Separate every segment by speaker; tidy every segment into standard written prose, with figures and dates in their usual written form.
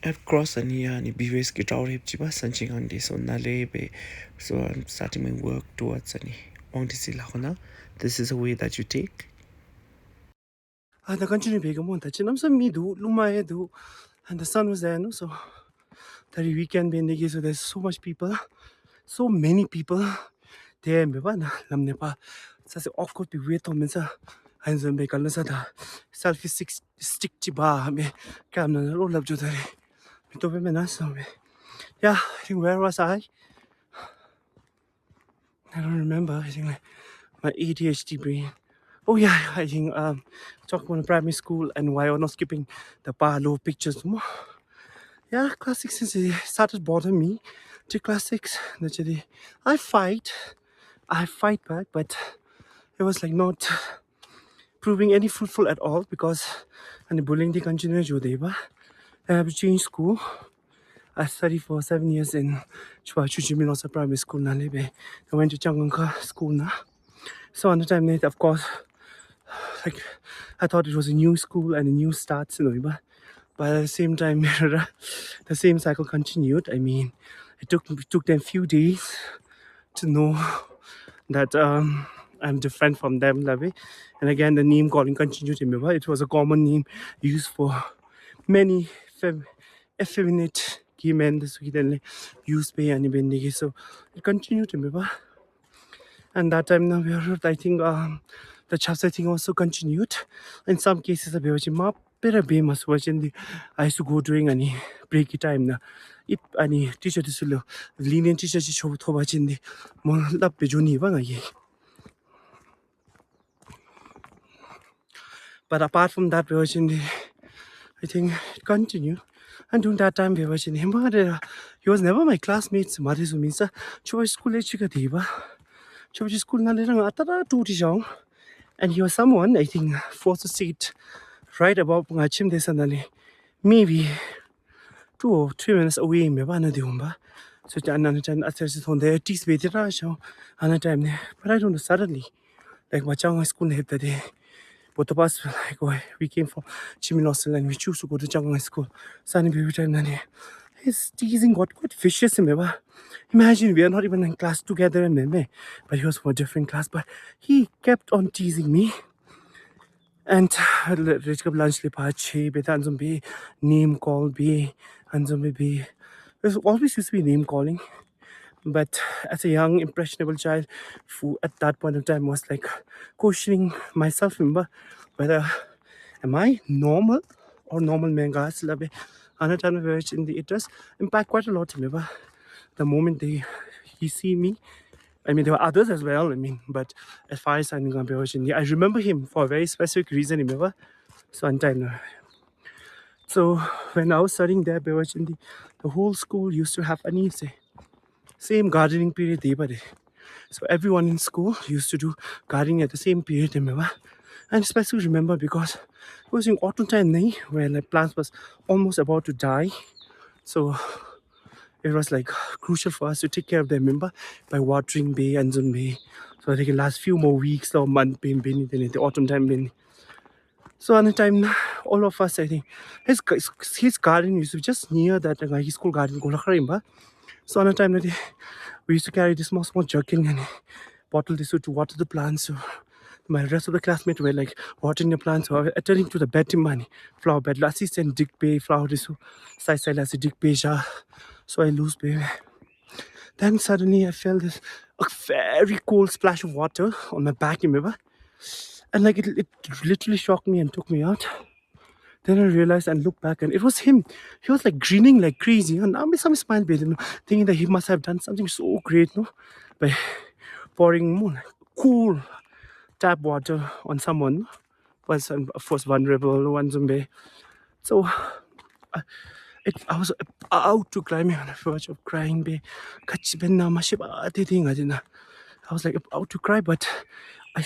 Speaker 1: at cross and here and BVS guitar hip chiba sanching on this on nalebe. So I'm starting my work towards any on this ilahona. This is a way that you take.
Speaker 2: The country big amount that I'm some me do, Luma do, and the sun was there, no? So that weekend being the so there's so much people, so many people there, me ba na lam ne pa. Sa se off court be wait on me sa. And then make a lesson selfie stick chiba me cam na roll up to me to be nice me. Yeah, I think where was I? I don't remember. I think my ADHD brain. Oh yeah, I think talk about primary school and why I'm not skipping the low pictures more. Yeah, classics since it started bothering me. To classics, naturally, I fight back, but it was like not proving any fruitful at all because and the bullying they continue to do. I have to change school. I studied for 7 years in Chua Primary School. I went to Changanka School now. So on the time, of course, like I thought it was a new school and a new start, but at the same time, the same cycle continued. I mean, it took them few days to know that I'm different from them, and again the name calling continued. Remember, it was a common name used for many effeminate gay men. This we used by any so it continued. Remember, and that time now I think the chapter thing also continued. In some cases, a bit of better be must watch in the I used to go during any breaky time na. If any teacher this will lenient teacher show to watch in the more lap bejuni bang. But apart from that, we was in the I think it continued. And during that time, we was in him. He was never my classmates. Maris Umisa, choice school Chikatiba. Choice school Nalera Atara Tutijong. And he was someone, I think, forced to sit right above Pungachim Desanali. Maybe 2 or 3 minutes away, Mevana Diumba. So another time, I said on there, tease with the show, another time there. But I don't know, suddenly, like Machanga school hit the day. Both of us were like, oh, we came from Chiminosal and we choose to go to Jungle School. Sunny baby time, his teasing got quite vicious. Imagine we are not even in class together, but he was from a different class. But he kept on teasing me. And lunch name call be be. There's always used to be name calling. But as a young impressionable child who at that point of time was like questioning myself, remember whether am I normal or normal man guys love it. Another time in the it does impact quite a lot, remember. The moment he see me. I mean, there were others as well. I mean, but as far as I'm concerned, I remember him for a very specific reason. Remember, so on time. So when I was studying there, the whole school used to have a same gardening period. So everyone in school used to do gardening at the same period. Remember, and especially remember because it was in autumn time, where like plants was almost about to die. So it was like crucial for us to take care of them, remember, by watering bay and Zun Bay. So they can last few more weeks or month in the autumn time. So at the time, all of us, I think, his garden used to be just near that his school garden. So at the time, we used to carry this small jerkin and bottle this to water the plants. So my rest of the classmates were like watering the plants, so attending to the bed money, flower bed. Last season, dig bay, flower this, side last dig bay, so I lose baby. Then suddenly I felt this a very cold splash of water on my back, remember? And like it literally shocked me and took me out. Then I realized and looked back and it was him. He was like grinning like crazy. And I some smile thinking that he must have done something so great, no? By pouring more cool tap water on someone was of course vulnerable, one zombie. So I was about to cry, on the verge of crying. I was like about to cry, but I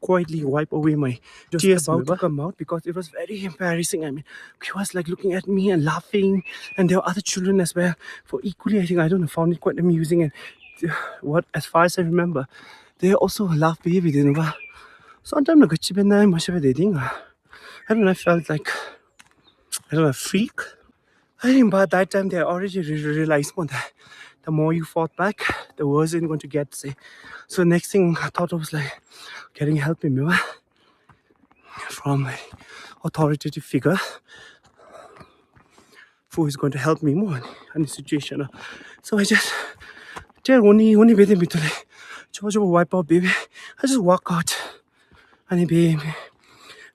Speaker 2: quietly wipe away my tears about to come out because it was very embarrassing. I mean, he was like looking at me and laughing, and there were other children as well. For equally, I think I don't know, found it quite amusing. And what, as far as I remember, they also laughed baby, you know. Sometimes I don't know. I felt like a freak. I think by that time they already realized more that the more you fought back, the worse it's going to get. Say, so next thing I thought was like getting help, remember, from an authoritative figure who is going to help me more in the situation. So I just tell only baby me to like wipe out baby. I just walk out and baby.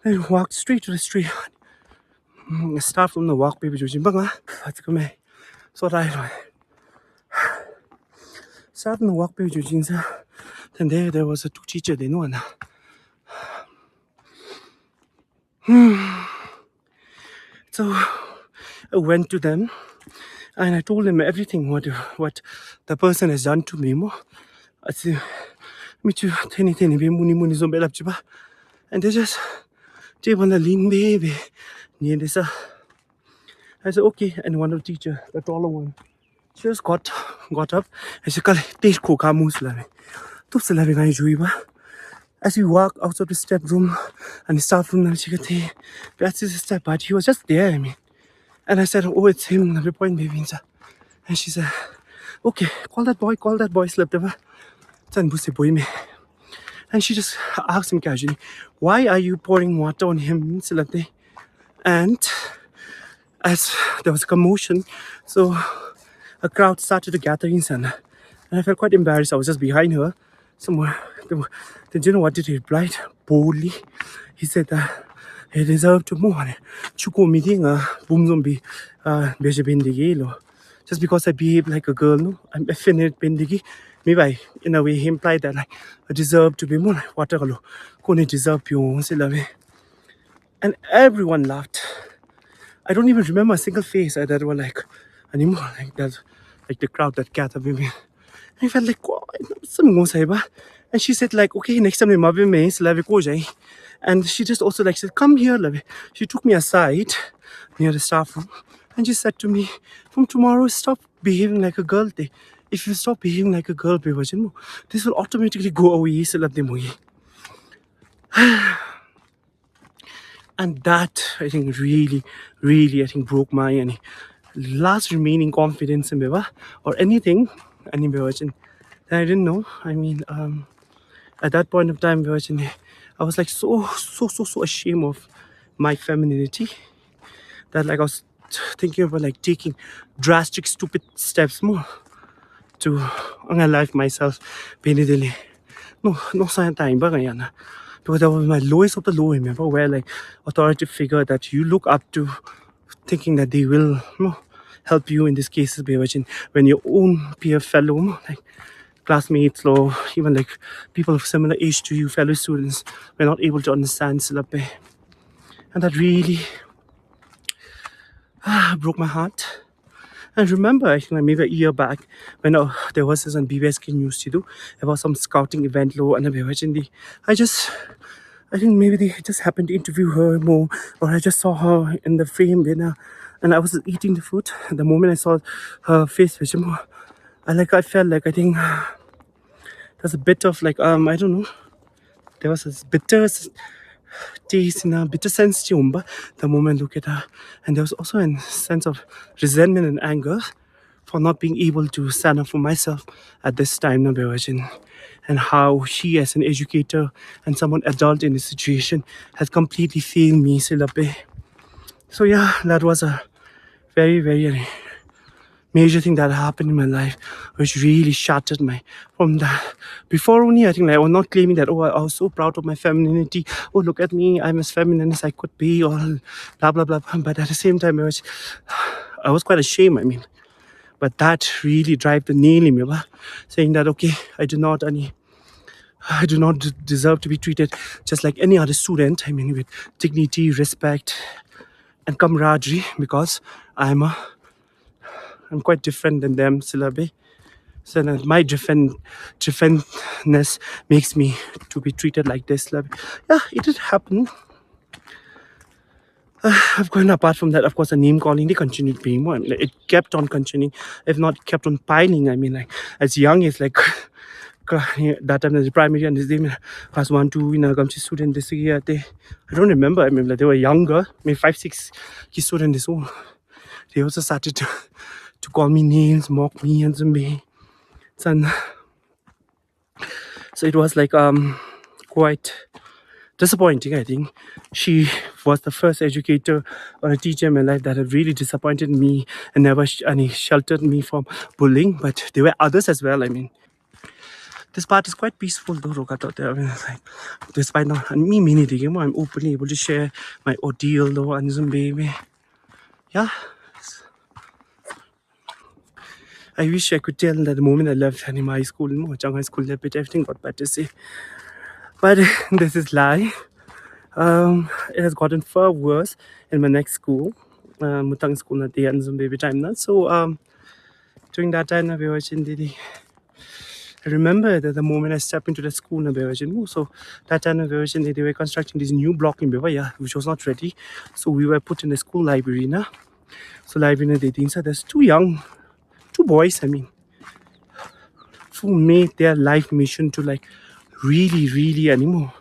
Speaker 2: I walk straight to the street. Start from the walk baby. Let's go, man. So I start from the walk baby. Then there was a two teacher. They know now. So I went to them and I told them everything what the person has done to me. I said, "Me too. Tiny muni zombie lap chiba." And they just wanna lean baby. I said okay, and one of the teacher, the taller one, she just got up and she called take coca moose lave. As we walk out of the step room and the staff room, she could say, that's his step, but he was just there, I mean. And I said, oh, it's him, the point baby. And she said, okay, call that boy, slept over. And she just asked him casually, why are you pouring water on him? And as there was a commotion, so a crowd started to gather inside. And I felt quite embarrassed. I was just behind her somewhere. Then you know what did he reply? Boldly. He said that he deserved to move on. Chuko meeting boom zombie just because I behave like a girl, no? I'm effeminate bindigi. Maybe in a way he implied that like I deserve to be more like water kone deserve you. And everyone laughed. I don't even remember a single face that were like anymore like that, like the crowd that gathered with me. I felt like and she said like okay, next time and she just also like said come here. She took me aside near the staff room and she said to me, from tomorrow stop behaving like a girl. If you stop behaving like a girl, this will automatically go away. And that I think really I think broke my last remaining confidence in Beva or anything and I didn't know. I mean at that point of time I was like so ashamed of my femininity that like I was thinking about like taking drastic stupid steps more to unalive myself. No sign time because that was my lowest of the low, remember, where like authoritative figure that you look up to, thinking that they will help you in these cases, when your own peer fellow like classmates or even like people of similar age to you, fellow students, were not able to understand Silape. And that really broke my heart. And remember, I think maybe a year back when there was this on BBSK News to do about some scouting event low and I think maybe they just happened to interview her more, or I just saw her in the frame and I was eating the food. The moment I saw her face, I felt like I think there's a bit of like I don't know. There was this bitter taste in a bitter sense to the moment I look at her, and there was also a sense of resentment and anger for not being able to stand up for myself at this time, and how she, as an educator and someone adult in this situation, has completely failed me, Silape. So yeah, that was a very major thing that happened in my life, which really shattered from that. Before only, I think like, I was not claiming that, I was so proud of my femininity. Oh, look at me, I'm as feminine as I could be, or blah, blah, blah. But at the same time, I was quite ashamed, But that really drive the nail in me, saying that, okay, I do not deserve to be treated just like any other student, with dignity, respect, and camaraderie, because I'm quite different than them, Silabe. So that my differentness makes me to be treated like this. Yeah, it did happen. Of course, apart from that, of course, the name calling, they continued being more. It kept on continuing, if not kept on piling. As young as like that time as the primary and this class 1, 2, student this year. I don't remember. Like they were younger, maybe 5, 6 students this all. they also started to call me names, mock me and Zumbi. So it was like quite disappointing. I think she was the first educator or a teacher in my life that had really disappointed me and never sheltered me from bullying. But there were others as well. I mean, this part is quite peaceful though, Rogato. I mean, like, despite not me meaning the game, I'm openly able to share my ordeal though, and some baby. Yeah. I wish I could tell that the moment I left my school, High School, everything got better. See, but this is life. It has gotten far worse in my next school, Mutang school at the end of baby time. So during that time, I remember that the moment I stepped into the school, so that time they were constructing this new block in Beva, which was not ready. So we were put in the school library. So library they think so there's two boys, who made their life mission to like really anymore.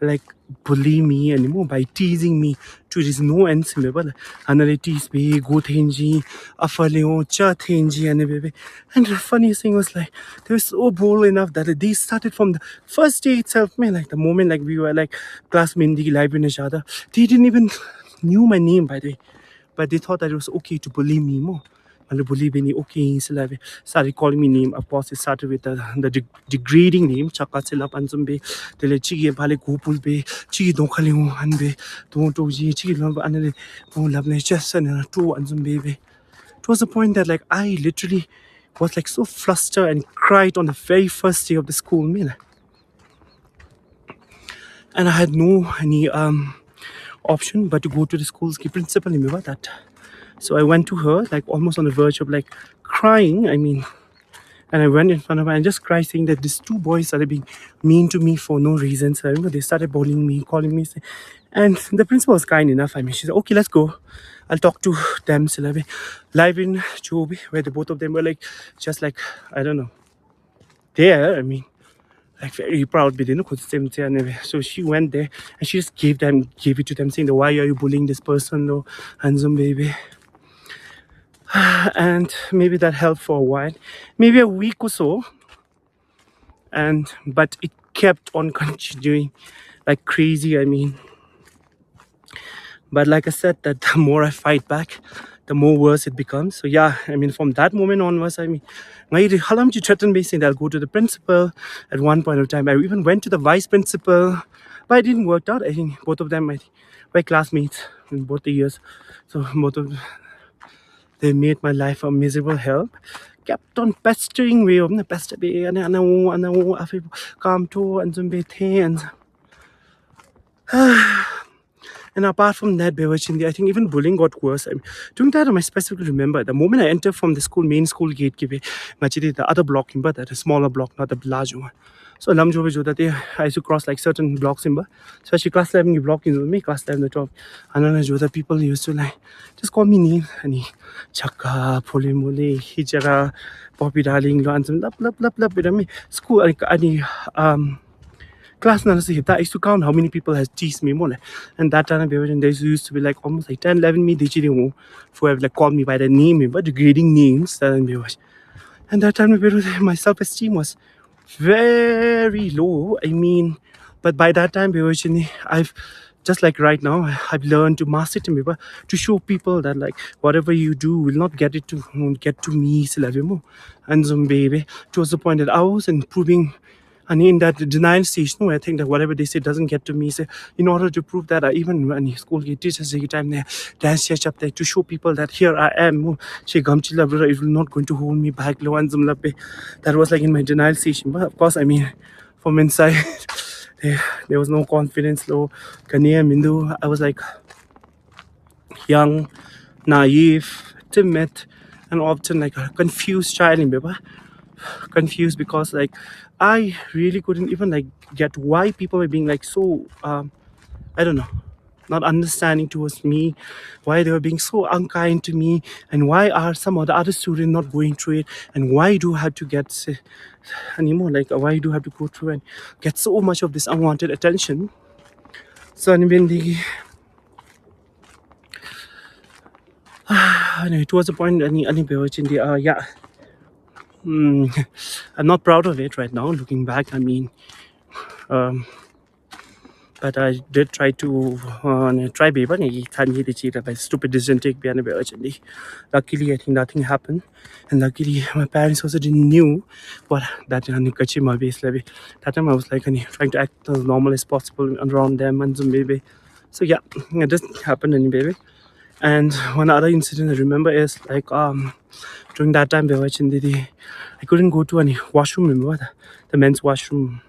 Speaker 2: Like bully me anymore by teasing me to this no end analytics be go thenji afaleo cha thenji and the funniest thing was like they were so bold enough that they started from the first day itself, man. Like the moment like we were like classmates in the library each other, they didn't even knew my name by the way, but they thought that it was okay to bully me more. And the bully me okay, so like started calling me name. Of course, it started with the degrading name. Chaka sila panzumbe, tele chigi bale kupul be, chigi don't call you and be, don't do chigi love and love just and two anzumbe be. It was the point that like I literally was like so flustered and cried on the very first day of the school meal, and I had no any option but to go to the school's principal. Remember that. So I went to her, like almost on the verge of like crying. And I went in front of her and just cried, saying that these two boys started being mean to me for no reason. So I remember they started bullying me, calling me. And the principal was kind enough. She said, okay, let's go. I'll talk to them. So live in Chobi, where the both of them were like, just like, I don't know, there. Like very proud, but they know so she went there and she just gave it to them, saying, why are you bullying this person? No, handsome baby. And maybe that helped for a while, maybe a week or so, but it kept on continuing like crazy. But like I said, that the more I fight back, the more worse it becomes. So yeah, from that moment onwards, my halam threatened me, saying that I'll go to the principal. At one point of time, I even went to the vice principal, but it didn't work out. I think both of them were classmates in both the years, so they made my life a miserable hell. Kept on pestering me, pester me, and come to and and apart from that, I think even bullying got worse. During that time, I specifically remember the moment I entered from the main school gate, the other block, that a smaller block, not the large one. So I used to cross like certain blocks, especially class 11 block in me, class 11 the top. And then people used to like just call me name and Chaka, Pole Mole, Hijara, Poppy Darling, blah, school class I used to count how many people has teased me more. And that time there used to be like almost like 10, 11 me who have like called me by the name, but degrading names. And that time my self-esteem was very low. But by that time I've just like right now, I've learned to master it, to show people that like whatever you do will not get to me. And some baby, towards the point that I was improving. And in that denial stage, I think that whatever they say doesn't get to me. So in order to prove that, even when school teachers every time they dance up there to show people that here I am, it will not going to hold me back. That was like in my denial stage. But of course, from inside, there was no confidence. I was like young, naive, timid, and often like a confused child. Confused because like I really couldn't even like get why people were being like so I don't know, not understanding towards me, why they were being so unkind to me, and why are some of the other students not going through it, and why do I have to get anymore, like why do I have to go through and get so much of this unwanted attention. So it was a point any beverage in the yeah. I'm not proud of it right now looking back. I mean, but I did try to try baby by stupid decision take behind urgently. Luckily I think nothing happened, and luckily my parents also didn't knew what that my base levy. That time I was like trying to act as normal as possible around them and some baby. So yeah, it doesn't happen any baby. And one other incident I remember is like during that time I couldn't go to any washroom, remember the men's washroom,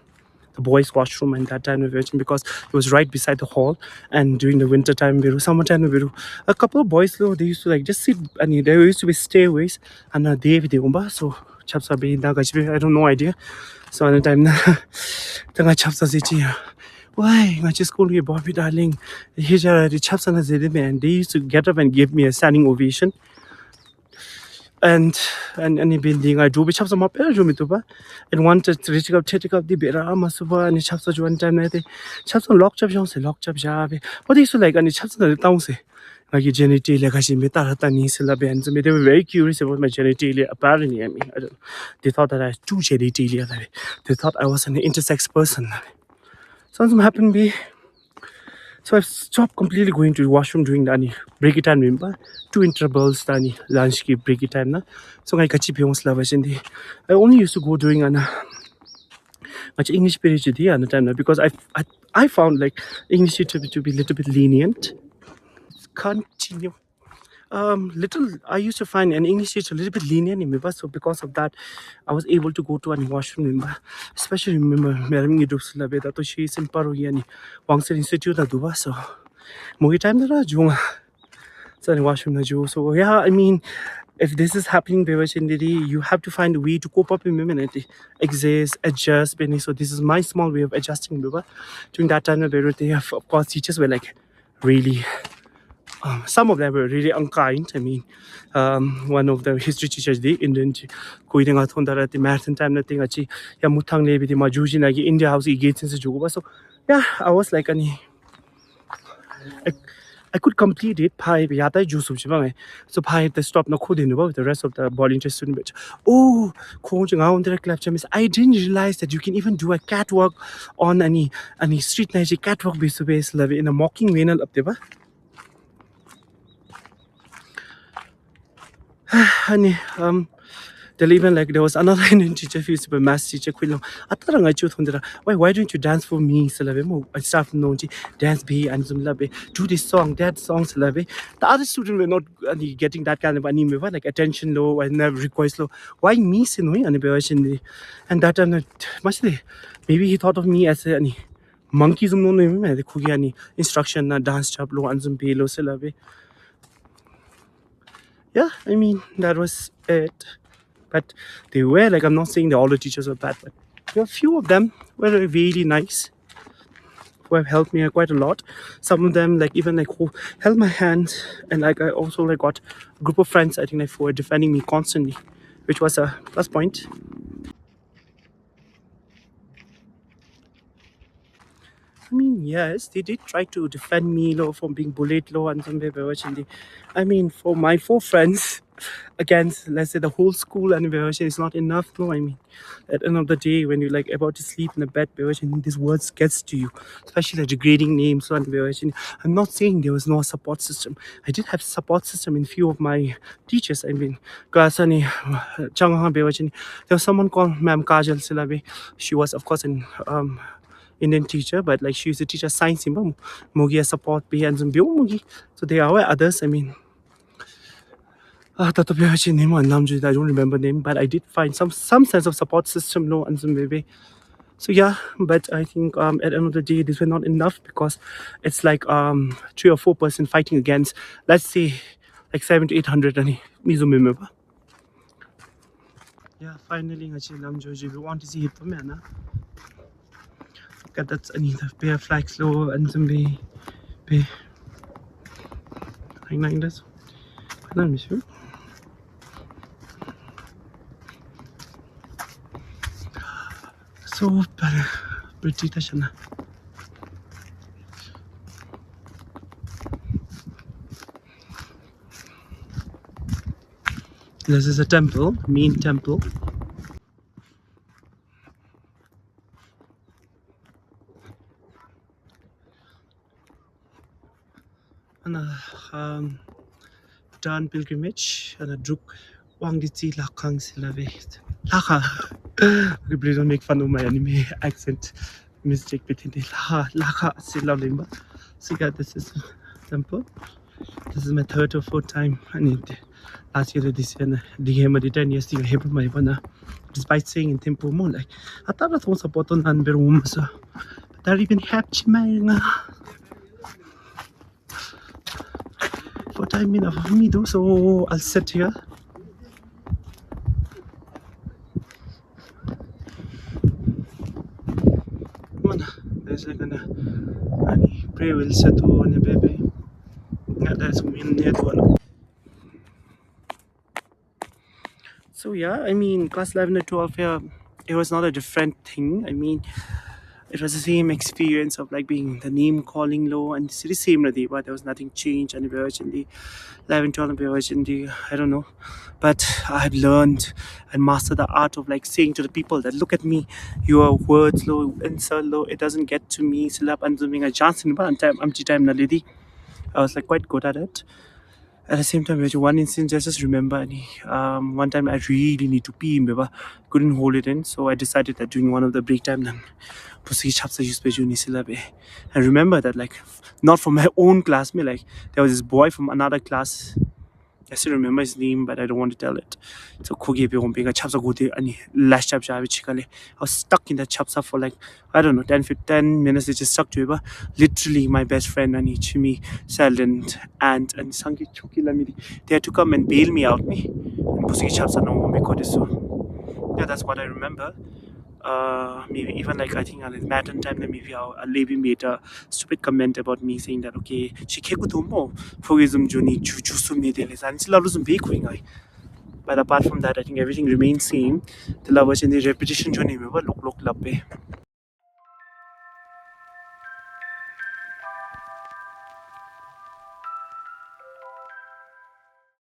Speaker 2: the boys' washroom, and that time because it was right beside the hall. And during the winter time, summertime, a couple of boys though, they used to like just sit, and there used to be stairways, and so chaps are being I don't know idea. So at the time, the chaps are why I just call you Bobby darling. Here's the chaps and they used to get up and give me a standing ovation. And any building I do, which have some up and wanted to reach up the better Masuba and chaps of one time night. Chaps on lock chap lock chap javi. What is like and chaps on the town say? Like your genitalia, like she met Taratani Syllabians. They were very curious about my genitalia. Apparently, I mean, I don't know. They thought that I had two genitalia. They thought I was an intersex person. Something happened be. So I've stopped completely going to the washroom during the break time, remember? 2 intervals, the lunch break time. Na? So I catch I only used to go during an much English period at the time because I found like English to be a little bit lenient. Continue. Little I used to find an English teacher a little bit lenient, remember? So because of that, I was able to go to any washroom, remember? Especially remember that she is in Paru Wangser Institute so Mugi time junga. So any washroom na ju. So yeah, I mean, if this is happening, you have to find a way to cope up with humanity, exist, adjust. So this is my small way of adjusting. During that time, of course, teachers were like really. Some of them were really unkind. I mean, one of the history teachers, the Indian, going out on the marathon time, nothing. Achi, ya mutang lebi di majuji nagi India house gates in Juba. So yeah, I was like I could complete it. Pai yata juice so pai the stop no couldn't with the rest of the volunteer student. But oh, I didn't realize that you can even do a catwalk on any street night catwalk base in a mocking way up there. Honey, even like there was another Indian teacher who used to be a math teacher. Why don't you dance for me? I start knowing dance be and some do this song, that song. The other students were not getting that kind of anime, like attention low and never request low. Why me? And that time, maybe he thought of me as a monkeys. Instruction, dance chap low and some low. Yeah, I mean, that was it. But they were like, I'm not saying that all the teachers were bad, but a few of them were really nice, who have helped me quite a lot. Some of them like even like who held my hand, and like I also like got a group of friends, I think, like who were defending me constantly, which was a plus point. I mean, yes, they did try to defend me from being bullied and some way. I mean, for my 4 friends against, let's say, the whole school and is not enough. No, I mean, at the end of the day, when you're like about to sleep in a bed, this words gets to you, especially the degrading names. I'm not saying there was no support system. I did have support system in few of my teachers. I mean, there was someone called Ma'am Kajal Silabe. She was, of course, an Indian teacher, but like she used to teach us science in Mugi support be and some Mugi. So there are others. I mean, I don't remember name, but I did find some sense of support system, no, and some maybe. So yeah, but I think at the end of the day, this were not enough because it's like 3 or 4 person fighting against, let's say, like 700 to 800 and remember. Yeah, finally, we want to see it for me, na. That's the pair flags low and some be like this. I'm sure. So pretty tashana. This is a temple, main temple. And done pilgrimage and a druk wang di chi lakhang silave. Lakha. Okay, please don't make fun of my anime accent mistake between the lakha silalimba. So yeah, this is a temple. This is my third or fourth time. I need last year this year. The 10 years you have my one. Despite saying in temple more like I thought it was a bottle and be room so but I even happy my for time enough of me though, so I'll sit here. There's like an pray will set to on a baby. That's mean near one. So yeah, I mean class 11 to 12 here, it was not a different thing. I mean it was the same experience of like being the name calling low and the same but there was nothing changed and the 11 12 in the I don't know, but I've learned and mastered the art of like saying to the people that look at me, your words low insult low, it doesn't get to me silap and doing a chance in time na lady. I was like quite good at it. At the same time, there's one instance I just remember one time I really need to pee, couldn't hold it in, so I decided that during one of the break time I remember that like not from my own classmate, like there was this boy from another class. I still remember his name, but I don't want to tell it. So kogi be home a chapsa go and last chapter I was stuck in that chapsa for like I don't know 10 minutes. It just stuck to it. Literally my best friend and Chimi, Silent, and Sangi Chuki Lamidi. They had to come and bail me out me. And Pusiki chapsa no more so yeah, that's what I remember. Maybe even like I think at Matin time then maybe I'll maybe made a stupid comment about me saying that okay she keku tumo fogism juni chuchu medeles and still love big wing. But apart from that I think everything remains same. The love was in the repetition juni look labbe.